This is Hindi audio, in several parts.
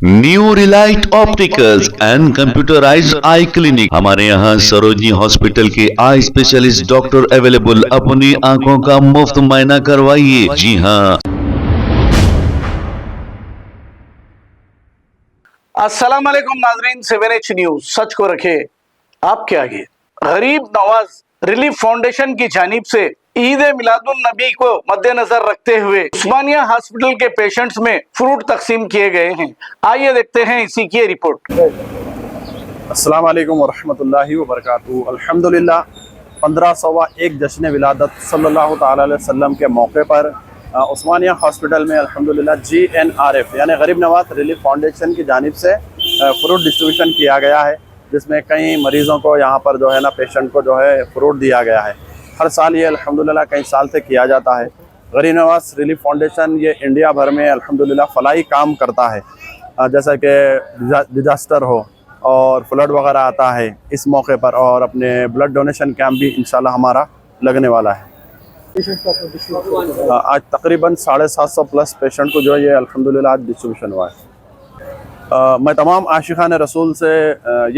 New Relight opticals and computerised I clinic. हमारे यहाँ सरोजनी हॉस्पिटल के आई स्पेशलिस्ट डॉक्टर अवेलेबल। अपनी आंखों का मुफ्त मुआयना करवाइए। जी हाँ। अस्सलाम वालेकुम नाजरीन, 7H न्यूज सच को रखे आपके आगे। गरीब नवाज रिलीफ फाउंडेशन की जानिब से ईद मिलादुन नबी को मद्देनजर रखते हुए उस्मानिया हॉस्पिटल के पेशेंट्स में फ्रूट तकसीम किए गए हैं। आइए देखते हैं इसी की रिपोर्ट। अस्सलाम वालेकुम वरहमतुल्लाहि वबरकातुहू। अल्हम्दुलिल्लाह 1501 जश्न विलादत सल्लल्लाहु ताला अलैहि वसल्लम के मौके पर उस्मानिया हॉस्पिटल में अल्हम्दुलिल्लाह GNRF यानी गरीब नवाज रिलीफ फाउंडेशन की जानिब से फ्रूट डिस्ट्रीब्यूशन किया गया है, जिसमें कई मरीज़ों को यहाँ पर जो है ना पेशेंट को जो है फ्रूट दिया गया है। हर साल ये अल्हम्दुलिल्लाह कई साल से किया जाता है। गरीब नवाज रिलीफ फाउंडेशन ये इंडिया भर में अल्हम्दुलिल्लाह फलाही काम करता है, जैसा कि डिजास्टर हो और फ्लड वगैरह आता है इस मौके पर, और अपने ब्लड डोनेशन कैंप भी इंशाल्लाह हमारा लगने वाला है। आज तकरीबन 750 प्लस पेशेंट को जो है ये अल्हम्दुलिल्लाह आज डिस्ट्रीब्यूशन हुआ है। मैं तमाम आशिकान रसूल से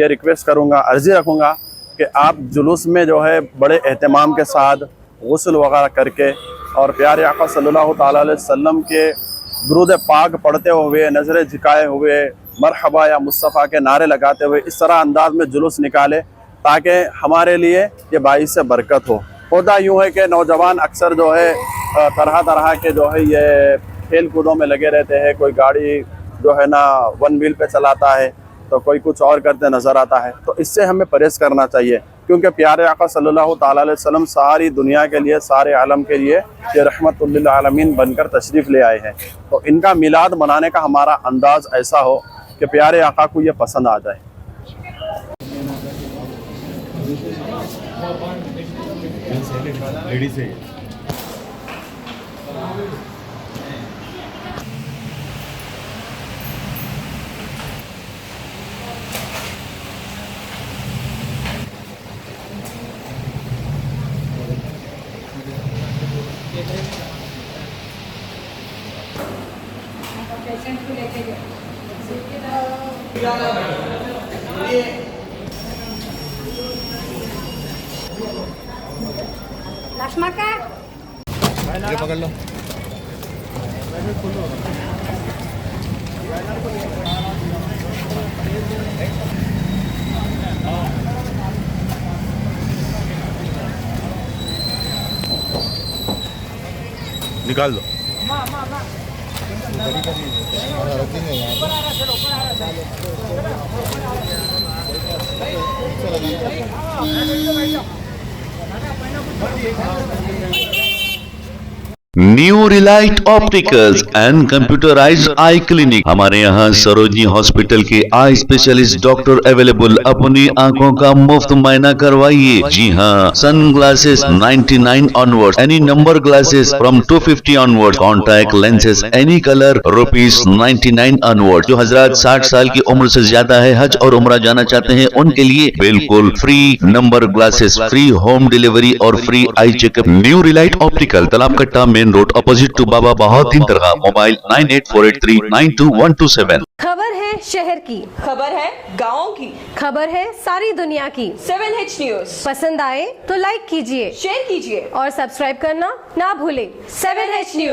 ये रिक्वेस्ट करूँगा, अर्ज़ी रखूँगा कि आप जुलूस में जो है बड़े एहतमाम के साथ गुस्ल वगैरह करके और प्यारे आका सल्लल्लाहु ताला अलैहि वसल्लम के दुरूद पाक पढ़ते हुए, नज़रें झुकाए हुए, मरहबा या मुस्तफ़ा के नारे लगाते हुए इस तरह अंदाज में जुलूस निकाले ताकि हमारे लिए ये बाइस से बरकत हो। होता यूँ है कि नौजवान अक्सर जो है तरह तरह के जो है ये खेल कूदों में लगे रहते हैं। कोई गाड़ी जो है ना वन व्हील पे चलाता है तो कोई कुछ और करते नज़र आता है, तो इससे हमें परहेज़ करना चाहिए, क्योंकि प्यारे आका सल्लल्लाहु ताला अलैहि वसल्लम सारी दुनिया के लिए, सारे आलम के लिए ये रहमतुल लिल आलमीन बनकर तशरीफ़ ले आए हैं। तो इनका मिलाद मनाने का हमारा अंदाज़ ऐसा हो कि प्यारे आका को ये पसंद आ जाए। लक्ष्मण का ये पकड़ लो। निकाल दो। New Relight opticals and computerised I clinic. हमारे यहाँ सरोजनी हॉस्पिटल के आई स्पेशलिस्ट डॉक्टर अवेलेबल। अपनी आंखों का मुफ्त मुआयना करवाइए। जी हाँ। Sunglasses 99 onward, any number glasses from 250 onward, contact lenses any colour ₹99 onward. जो हजरात 60 साल की उम्र से ज्यादा है, हज और उम्रा जाना चाहते हैं, उनके लिए बिल्कुल free number glasses, free home delivery और free eye checkup. New relight optical, Talab Katta, main road, opposite to Baba Bahauddin dargah. Mobile 9848392127। खबर है शहर की, खबर है गाँव की, खबर है सारी दुनिया की। 7H न्यूज पसंद आए तो लाइक कीजिए, शेयर कीजिए और सब्सक्राइब करना ना भूलें। 7H news.